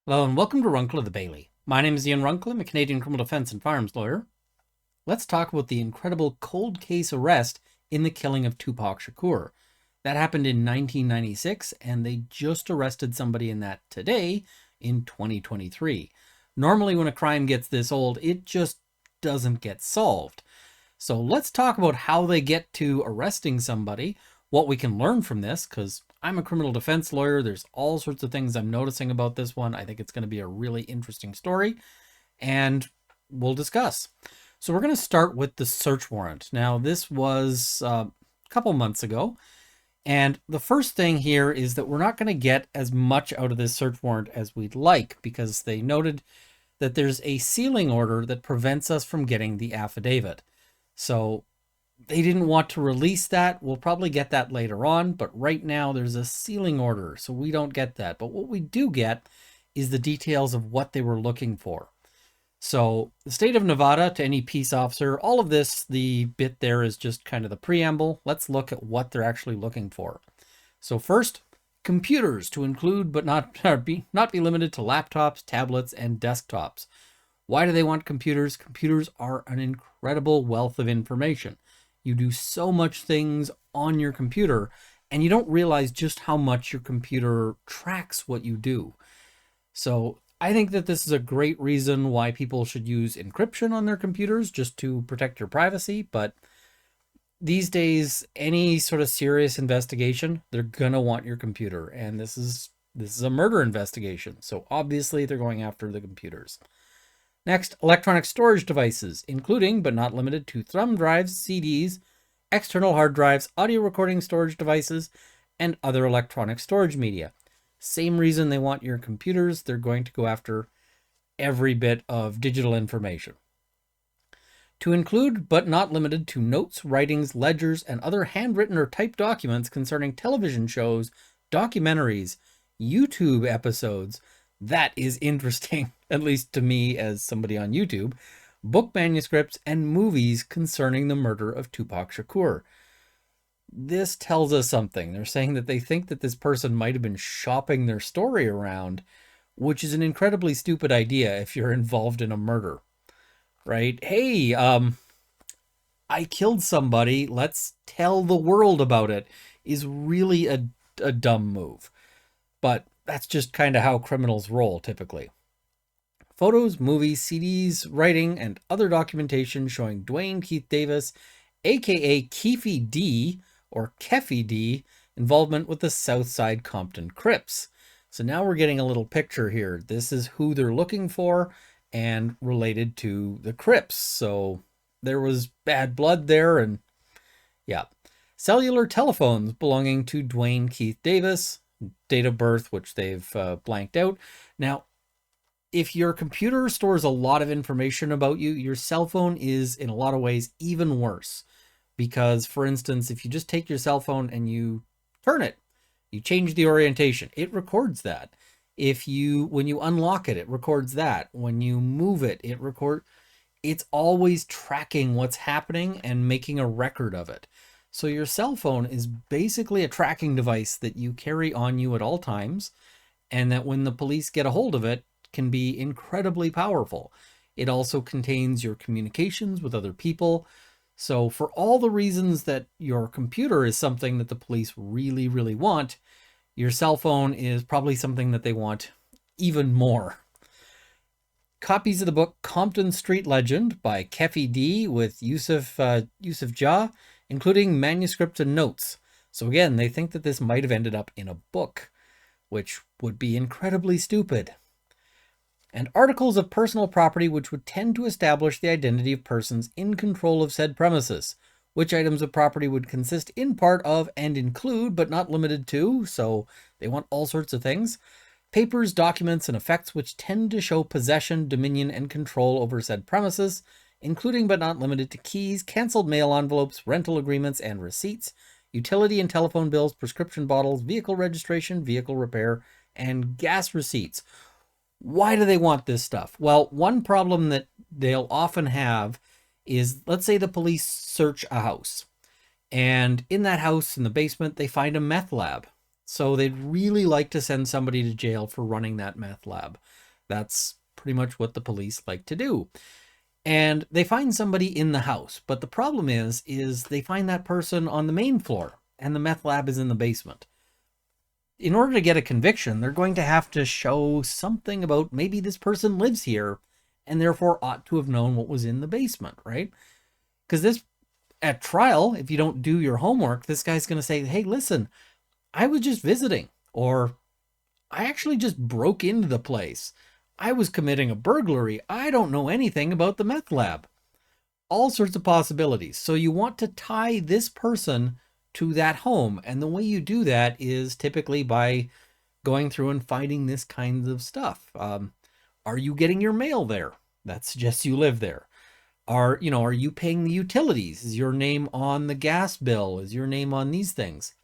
Hello and welcome to Runkle of the Bailey. My name is Ian Runkle. I'm a Canadian criminal defense and firearms lawyer. Let's talk about the incredible cold case arrest in the killing of Tupac Shakur. That happened in 1996, and they just arrested somebody in that today in 2023. Normally, when a crime gets this old, it just doesn't get solved. So let's talk about how they get to arresting somebody, what we can learn from this, because I'm a criminal defense lawyer. There's all sorts of things I'm noticing about this one. I think it's going to be a really interesting story, and we'll discuss. So we're going to start with the search warrant. Now, this was a couple months ago, and the first thing here is that we're not going to get as much out of this search warrant as we'd like, because they noted that there's a sealing order that prevents us from getting the affidavit. So they didn't want to release that. We'll probably get that later on, but right now there's a sealing order, so we don't get that. But what we do get is the details of what they were looking for. So the state of Nevada to any peace officer, all of this, the bit there is just kind of the preamble. Let's look at what they're actually looking for. So first, computers to include but not be limited to laptops, tablets, and desktops. Why do they want computers? Computers are an incredible wealth of information. You do so much things on your computer, and you don't realize just how much your computer tracks what you do. So I think that this is a great reason why people should use encryption on their computers, just to protect your privacy. But these days, any sort of serious investigation, they're gonna want your computer, and this is a murder investigation, so obviously they're going after the computers. Next, electronic storage devices, including but not limited to thumb drives, CDs, external hard drives, audio recording storage devices, and other electronic storage media. Same reason they want your computers. They're going to go after every bit of digital information. To include but not limited to notes, writings, ledgers, and other handwritten or typed documents concerning television shows, documentaries, YouTube episodes. That is interesting, at least to me as somebody on YouTube. Book manuscripts and movies concerning the murder of Tupac Shakur. This tells us something. They're saying that they think that this person might have been shopping their story around, which is an incredibly stupid idea if you're involved in a murder, right? Hey, I killed somebody. Let's tell the world about it, is really a dumb move. But that's just kind of how criminals roll typically. Photos, movies, CDs, writing, and other documentation showing Dwayne Keith Davis, aka Keefy D, or Keffy D, involvement with the Southside Compton Crips. So now we're getting a little picture here. This is who they're looking for and related to the Crips. So there was bad blood there, and yeah. Cellular telephones belonging to Dwayne Keith Davis, date of birth, which they've blanked out. Now, if your computer stores a lot of information about you, your cell phone is in a lot of ways even worse. Because, for instance, if you just take your cell phone and you turn it, you change the orientation, it records that. When you unlock it, it records that. When you move it, it's always tracking what's happening and making a record of it. So your cell phone is basically a tracking device that you carry on you at all times, and that when the police get a hold of it, can be incredibly powerful. It also contains your communications with other people. So for all the reasons that your computer is something that the police really, really want, your cell phone is probably something that they want even more. Copies of the book Compton Street Legend by Keffy D with Yusuf Jah, including manuscripts and notes. So again, they think that this might have ended up in a book, which would be incredibly stupid. And articles of personal property which would tend to establish the identity of persons in control of said premises, which items of property would consist in part of and include, but not limited to, so they want all sorts of things, papers, documents, and effects which tend to show possession, dominion, and control over said premises, including but not limited to keys, canceled mail envelopes, rental agreements and receipts, utility and telephone bills, prescription bottles, vehicle registration, vehicle repair, and gas receipts. Why do they want this stuff? Well, one problem that they'll often have is, let's say the police search a house, and in that house, in the basement, they find a meth lab. So they'd really like to send somebody to jail for running that meth lab. That's pretty much what the police like to do. And they find somebody in the house, but the problem is they find that person on the main floor and the meth lab is in the basement. In order to get a conviction, they're going to have to show something about maybe this person lives here and therefore ought to have known what was in the basement, right? Because this, at trial, if you don't do your homework, this guy's going to say, hey, listen, I was just visiting, or I actually just broke into the place. I was committing a burglary. I don't know anything about the meth lab. All sorts of possibilities. So you want to tie this person to that home. And the way you do that is typically by going through and finding this kind of stuff. Are you getting your mail there? That suggests you live there. Are you paying the utilities? Is your name on the gas bill? Is your name on these things?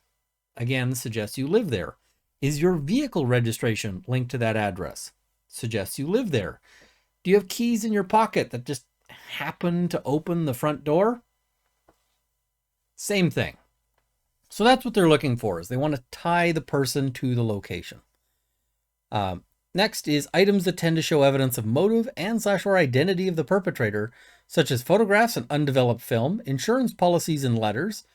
Again, suggests you live there. Is your vehicle registration linked to that address? Suggests you live there. Do you have keys in your pocket that just happen to open the front door? Same thing. So that's what they're looking for, is they want to tie the person to the location. Next is items that tend to show evidence of motive and / or identity of the perpetrator, such as photographs and undeveloped film, insurance policies and letters,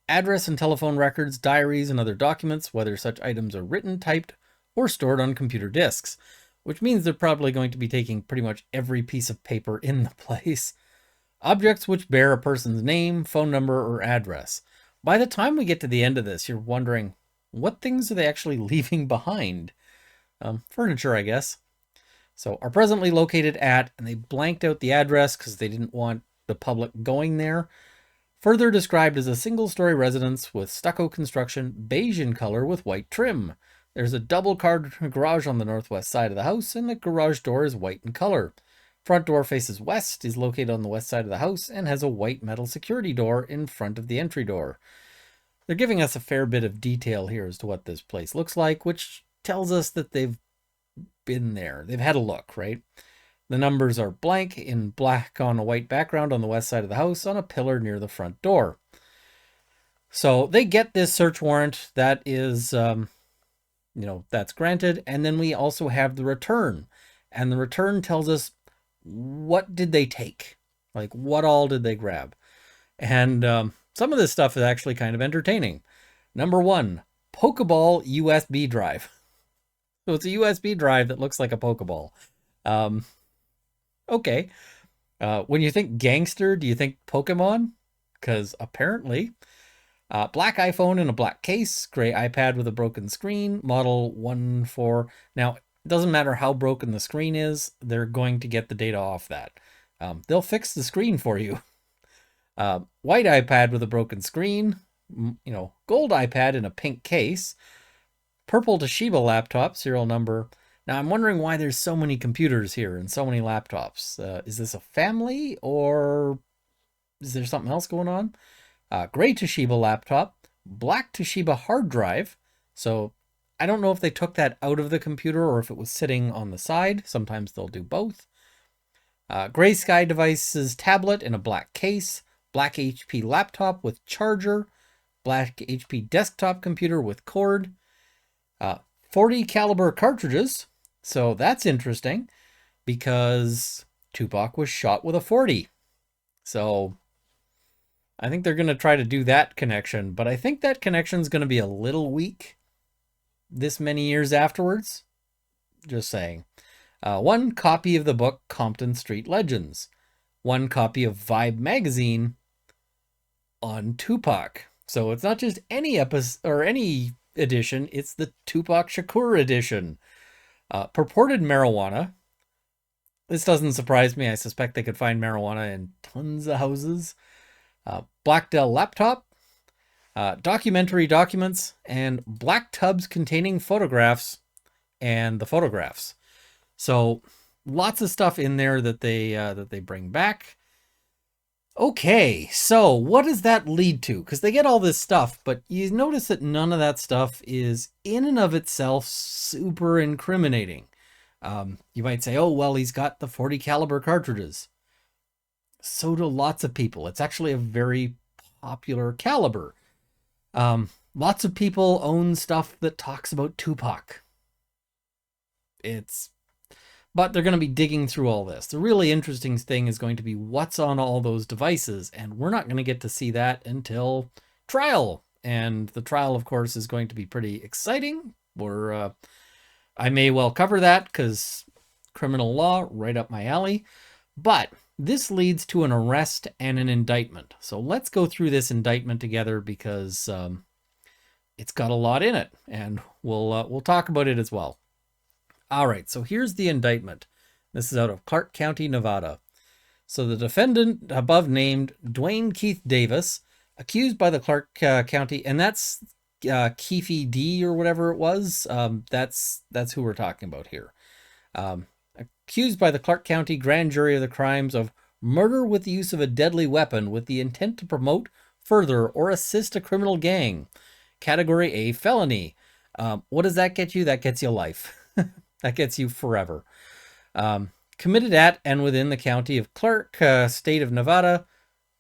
address and telephone records, diaries, and other documents, whether such items are written, typed, or stored on computer disks, which means they're probably going to be taking pretty much every piece of paper in the place. Objects which bear a person's name, phone number, or address. By the time we get to the end of this, you're wondering, what things are they actually leaving behind? Furniture, I guess. So, are presently located at, and they blanked out the address because they didn't want the public going there. Further described as a single-story residence with stucco construction, beige in color with white trim. There's a double-car garage on the northwest side of the house, and the garage door is white in color. Front door faces west, is located on the west side of the house, and has a white metal security door in front of the entry door. They're giving us a fair bit of detail here as to what this place looks like, which tells us that they've been there. They've had a look, right? The numbers are blank in black on a white background on the west side of the house on a pillar near the front door. So they get this search warrant that is, that's granted. And then we also have the return. And the return tells us, what did they take? Like, what all did they grab? And some of this stuff is actually kind of entertaining. Number 1, Pokeball USB drive. So it's a USB drive that looks like a Pokeball. Okay. When you think gangster, do you think Pokemon? Because apparently, black iPhone in a black case, gray iPad with a broken screen, model 14. Now, it doesn't matter how broken the screen is, they're going to get the data off that. They'll fix the screen for you. White iPad with a broken screen, gold iPad in a pink case, purple Toshiba laptop, serial number. Now, I'm wondering why there's so many computers here and so many laptops. Is this a family, or is there something else going on? Gray Toshiba laptop, black Toshiba hard drive. So I don't know if they took that out of the computer or if it was sitting on the side. Sometimes they'll do both. Gray Sky Devices tablet in a black case, black HP laptop with charger, black HP desktop computer with cord, 40 caliber cartridges. So that's interesting because Tupac was shot with a 40. So I think they're going to try to do that connection, but I think that connection is going to be a little weak this many years afterwards. Just saying. 1 copy of the book Compton Street Legends. 1 copy of Vibe magazine on Tupac. So it's not just any episode or any edition, it's the Tupac Shakur edition. Purported marijuana. This doesn't surprise me. I suspect they could find marijuana in tons of houses. Black Dell laptop. Documentary documents, and black tubs containing photographs and the photographs. So lots of stuff in there that they bring back. Okay, so what does that lead to? Because they get all this stuff, but you notice that none of that stuff is in and of itself super incriminating. You might say, oh, well, he's got the 40 caliber cartridges. So do lots of people. It's actually a very popular caliber. Lots of people own stuff that talks about Tupac. But they're going to be digging through all this. The really interesting thing is going to be what's on all those devices, and we're not going to get to see that until trial. And the trial, of course, is going to be pretty exciting. I may well cover that because criminal law, right up my alley. But this leads to an arrest and an indictment. So let's go through this indictment together because it's got a lot in it, and we'll talk about it as well. All right, so here's the indictment. This is out of Clark County, Nevada. So the defendant above named, Dwayne Keith Davis, accused by the Clark County, and that's Keefe D or whatever it was. That's who we're talking about here. Accused by the Clark County grand jury of the crimes of murder with the use of a deadly weapon with the intent to promote, further, or assist a criminal gang. Category A felony. What does that get you? That gets you life. That gets you forever. Committed at and within the county of Clark, state of Nevada.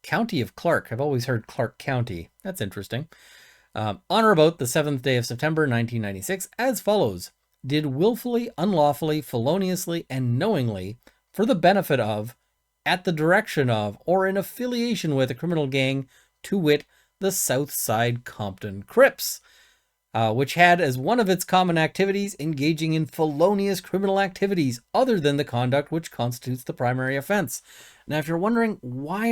County of Clark. I've always heard Clark County. That's interesting. On or about the 7th day of September, 1996, as follows. Did willfully, unlawfully, feloniously, and knowingly, for the benefit of, at the direction of, or in affiliation with a criminal gang, to wit, the Southside Compton Crips, which had as one of its common activities engaging in felonious criminal activities other than the conduct which constitutes the primary offense. Now, if you're wondering, why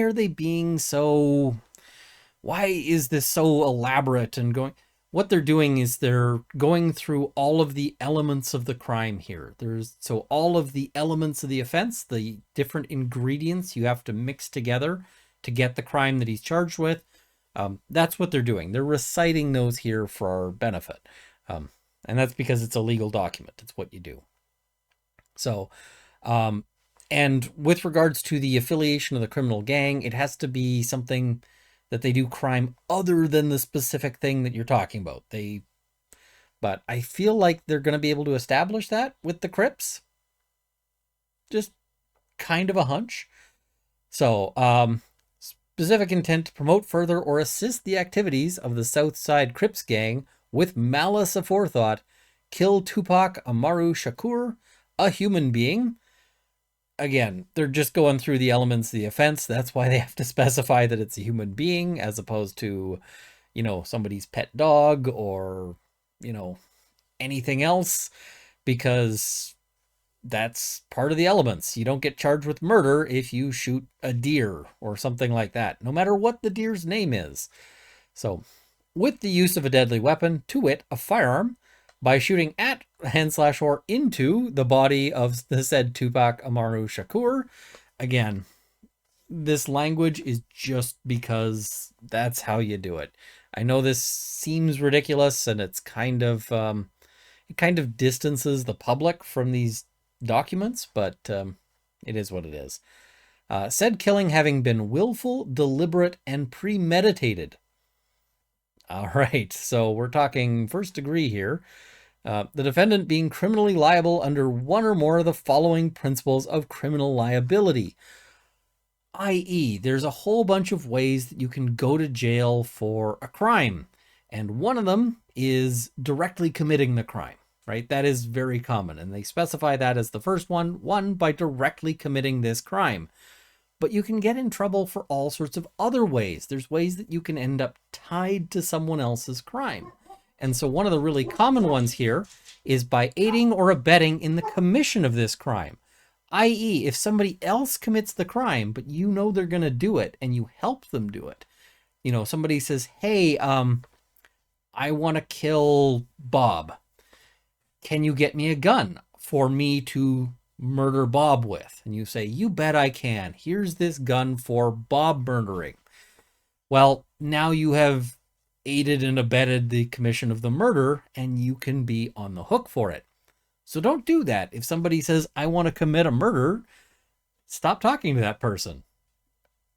is this so elaborate and going... What they're doing is they're going through all of the elements of the crime here. So all of the elements of the offense, the different ingredients you have to mix together to get the crime that he's charged with. That's what they're doing. They're reciting those here for our benefit. And that's because it's a legal document. It's what you do. So, and with regards to the affiliation of the criminal gang, it has to be something that they do crime other than the specific thing that you're talking about. But I feel like they're going to be able to establish that with the Crips. Just kind of a hunch. So, specific intent to promote, further, or assist the activities of the Southside Crips gang with malice aforethought, kill Tupac Amaru Shakur, a human being. Again, they're just going through the elements of the offense. That's why they have to specify that it's a human being as opposed to, somebody's pet dog or, anything else, because that's part of the elements. You don't get charged with murder if you shoot a deer or something like that, no matter what the deer's name is. So, with the use of a deadly weapon, to wit, a firearm, by shooting at and/or into the body of the said Tupac Amaru Shakur. Again, this language is just because that's how you do it. I know this seems ridiculous, and it's it kind of distances the public from these documents, but it is what it is. Said killing having been willful, deliberate, and premeditated. All right, so we're talking first degree here. The defendant being criminally liable under one or more of the following principles of criminal liability. I.e., there's a whole bunch of ways that you can go to jail for a crime. And one of them is directly committing the crime, right? That is very common. And they specify that as the first one by directly committing this crime. But you can get in trouble for all sorts of other ways. There's ways that you can end up tied to someone else's crime. And so one of the really common ones here is by aiding or abetting in the commission of this crime. I.e., if somebody else commits the crime, but you know they're going to do it and you help them do it. Somebody says, hey, I want to kill Bob. Can you get me a gun for me to murder Bob with? And you say, you bet I can. Here's this gun for Bob murdering. Well, now you have aided and abetted the commission of the murder, and you can be on the hook for it. So don't do that. If somebody says, I want to commit a murder, stop talking to that person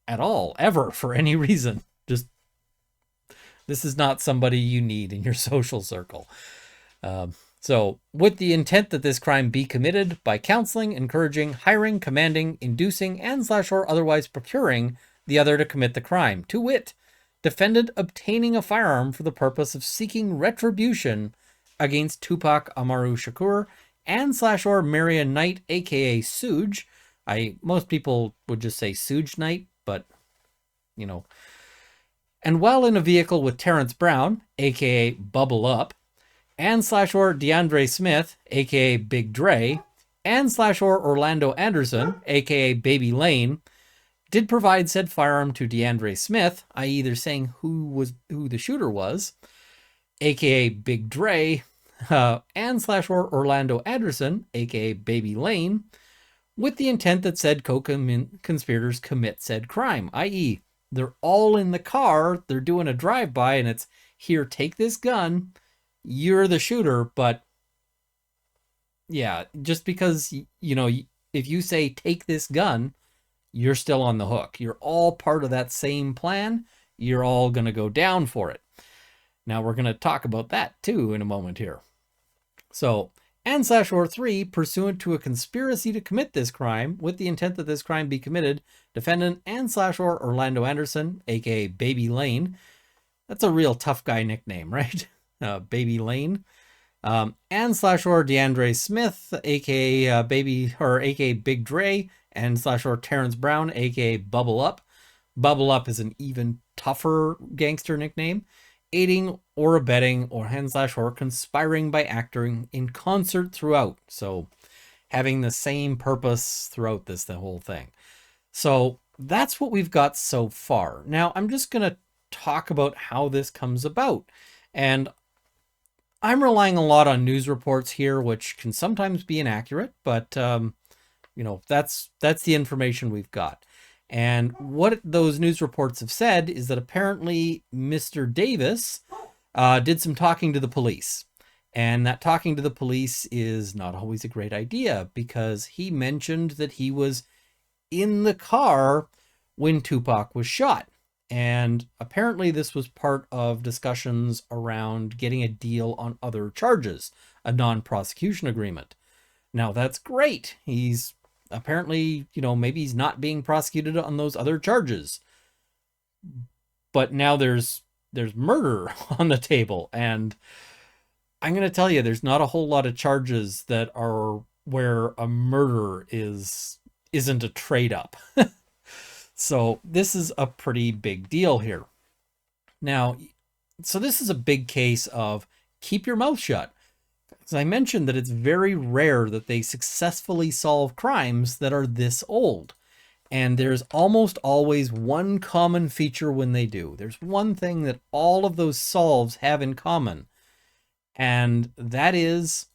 at all, ever, for any reason. This is not somebody you need in your social circle. So with the intent that this crime be committed by counseling, encouraging, hiring, commanding, inducing, and/or otherwise procuring the other to commit the crime, to wit, defendant obtaining a firearm for the purpose of seeking retribution against Tupac Amaru Shakur and /or Marion Knight, aka Suge. Most people would just say Suge Knight, but you know. And while in a vehicle with Terrence Brown, aka Bubble Up, and /or DeAndre Smith, aka Big Dre, and /or Orlando Anderson, aka Baby Lane, did provide said firearm to DeAndre Smith, i.e. they're saying who the shooter was, aka Big Dre, and /or Orlando Anderson, aka Baby Lane, with the intent that said co-conspirators commit said crime, i.e. they're all in the car, they're doing a drive-by, and it's, here, take this gun, you're the shooter, but yeah, just because, you know, if you say take this gun, you're still on the hook. You're all part of that same plan. You're all going to go down for it. Now we're going to talk about that too in a moment here. So, and /or 3, pursuant to a conspiracy to commit this crime with the intent that this crime be committed, defendant and /or Orlando Anderson, aka Baby Lane. That's a real tough guy nickname, right? Baby Lane. And /or DeAndre Smith, aka aka Big Dre, and /or Terrence Brown, aka Bubble Up. Bubble Up is an even tougher gangster nickname. Aiding or abetting or /or conspiring by acting in concert throughout. So having the same purpose throughout the whole thing. So that's what we've got so far. Now I'm just going to talk about how this comes about. And I'm relying a lot on news reports here, which can sometimes be inaccurate, but you know, that's the information we've got. And what those news reports have said is that apparently Mr. Davis did some talking to the police. And that talking to the police is not always a great idea, because he mentioned that he was in the car when Tupac was shot. And apparently this was part of discussions around getting a deal on other charges, a non-prosecution agreement. Now that's great. He's apparently, you know, maybe he's not being prosecuted on those other charges. But now there's murder on the table. And I'm going to tell you, there's not a whole lot of charges that are where a murder isn't a trade up. So this is a pretty big deal here. Now, so this is a big case of keep your mouth shut. As I mentioned, that it's very rare that they successfully solve crimes that are this old. And there's almost always one common feature when they do. There's one thing that all of those solves have in common. And that is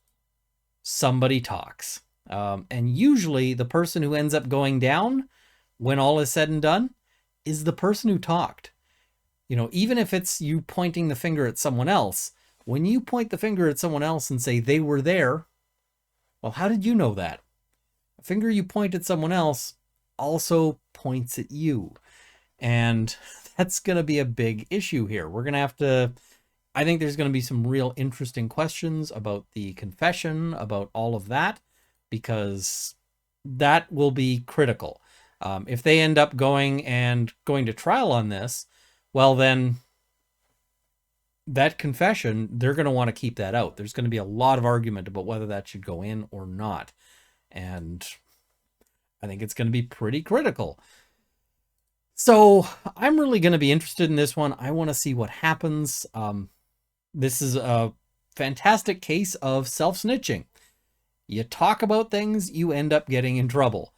somebody talks. And usually the person who ends up going down when all is said and done is the person who talked. You know, even if it's you pointing the finger at someone else, when you point the finger at someone else and say they were there, well, how did you know that? A finger you point at someone else also points at you. And that's going to be a big issue here. We're going to have to, I think there's going to be some real interesting questions about the confession, about all of that, because that will be critical. If they end up going to trial on this, well, then that confession, they're going to want to keep that out. There's going to be a lot of argument about whether that should go in or not. And I think it's going to be pretty critical. So I'm really going to be interested in this one. I want to see what happens. This is a fantastic case of self-snitching. You talk about things, you end up getting in trouble.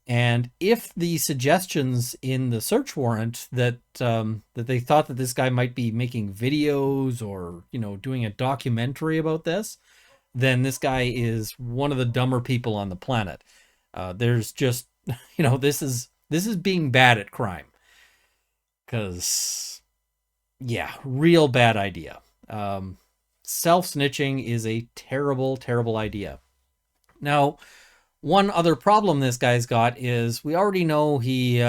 And if the suggestions in the search warrant that they thought that this guy might be making videos or, you know, doing a documentary about this, then this guy is one of the dumber people on the planet. There's just, you know, this is being bad at crime. Because, yeah, real bad idea. Self-snitching is a terrible, terrible idea. Now, one other problem this guy's got is we already know he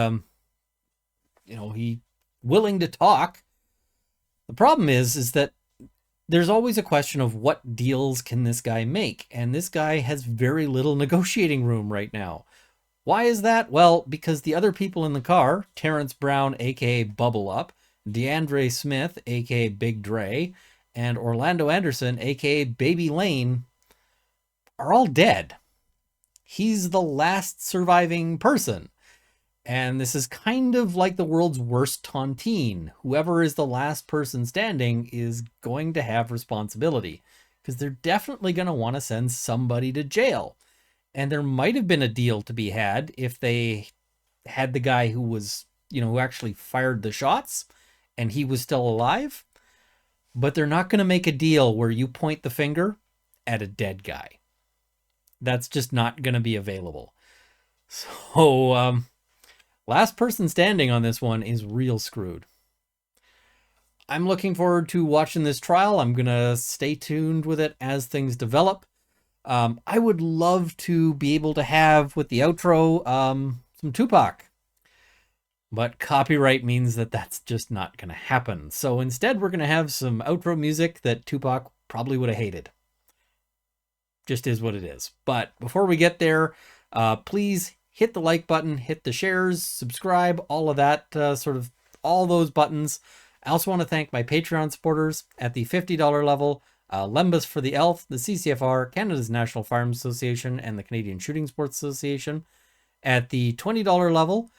willing to talk. The problem is that there's always a question of what deals can this guy make? And this guy has very little negotiating room right now. Why is that? Well, because the other people in the car, Terrence Brown, aka Bubble Up, DeAndre Smith, aka Big Dre, and Orlando Anderson, aka Baby Lane, are all dead. He's the last surviving person. And this is kind of like the world's worst tontine. Whoever is the last person standing is going to have responsibility, because they're definitely going to want to send somebody to jail. And there might have been a deal to be had if they had the guy who was, who actually fired the shots and he was still alive. But they're not going to make a deal where you point the finger at a dead guy. That's just not going to be available. So, last person standing on this one is real screwed. I'm looking forward to watching this trial. I'm going to stay tuned with it as things develop. I would love to be able to have, with the outro, some Tupac. But copyright means that that's just not going to happen. So instead, we're going to have some outro music that Tupac probably would have hated. Just is what it is. But before we get there, please hit the like button, hit the shares, subscribe, all of that, all those buttons. I also want to thank my Patreon supporters at the $50 level, Lembus for the Elf, the CCFR, Canada's National Firearms Association, and the Canadian Shooting Sports Association. At the $20 level,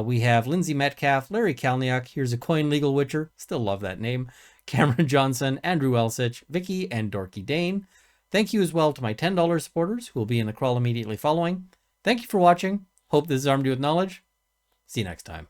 we have Lindsay Metcalf, Larry Kalniak, Here's a Coin Legal Witcher, still love that name, Cameron Johnson, Andrew Elsich, Vicky, and Dorky Dane. Thank you as well to my $10 supporters, who will be in the crawl immediately following. Thank you for watching. Hope this has armed you with knowledge. See you next time.